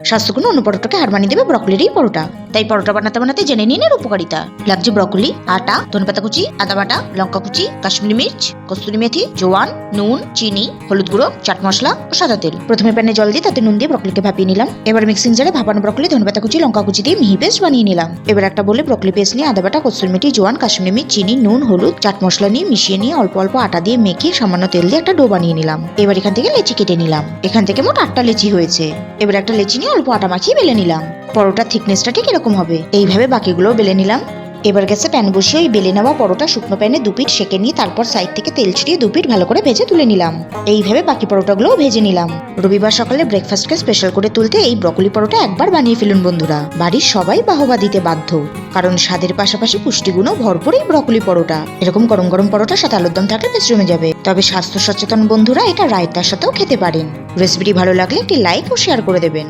স্বাস্থ্যগুণ অন্য পরোটাকে হার মানিয়ে দেবে ব্রকলিরই পরোটা। তাই পরোটা বানাতে বানাতে জেনে নিন এর উপকারিতা। লাগছে ব্রকলি, আটা, ধনেপাতা কুচি, আদা বাটা, লঙ্কা কুচি, কাশ্মীরি মির্চ, কস্তুরি মেথি, জোয়ান, নুন, চিনি, হলুদ গুঁড়ো, চাট মশলা ও সাদা তেল। প্রথমে প্যানে জল দিয়ে তাতে নুন দিয়ে ব্রকলিকে ভাপিয়ে নিলাম। এবার মিক্সিং জারে ভাপানো ব্রকলি, ধনেপাতা কুচি, লঙ্কা কুচি দিয়ে মিহি পেস্ট বানিয়ে নিলাম। এবার একটা বলে ব্রকলি পেস্ট নিয়ে আদা বাটা, কস্তুরি মেথি, জোয়ান, কাশ্মীরি মির্চ, চিনি, নুন, হলুদ, চাট মশলা নিয়ে মিশিয়ে নিয়ে অল্প অল্প আটা দিয়ে মেখে সামান্য তেল দিয়ে একটা ডো বানিয়ে নিলাম। এবার এখান থেকে লেচি কেটে নিলাম। এখান থেকে মোট 8টা লেচি হয়েছে। এবার একটা লেচি নিয়ে অল্প আটা মাখিয়ে বেলে নিলাম। পরোটার থিকনেসটা ঠিক এরকম হবে। এইভাবে বাকিগুলো বেলে নিলাম। এবার গ্যাসে প্যান বসিয়ে ওই বেলে নেওয়া পরোটা শুকনো প্যানে 2 পিঠ সেঁকে নিয়ে তারপর সাইড থেকে তেল ছিটিয়ে 2 পিঠ ভালো করে ভেজে তুলে নিলাম। এইভাবে বাকি পরোটাগুলোও ভেজে নিলাম। রবিবার সকালে ব্রেকফাস্টকে স্পেশাল করে তুলতে এই ব্রকলি পরোটা একবার বানিয়ে ফেলুন বন্ধুরা। বাড়ির সবাই বাহবা দিতে বাধ্য, কারণ স্বাদের পাশাপাশি পুষ্টিগুণও ভরপুর এই ব্রকলি পরোটা। এরকম গরম গরম পরোটার সাথে আলুর দম থাকলে বেশ জমে যাবে। তবে স্বাস্থ্য সচেতন বন্ধুরা এটা রায়তার সাথেও খেতে পারেন। রেসিপিটি ভালো লাগলে একটি লাইক ও শেয়ার করে দেবেন।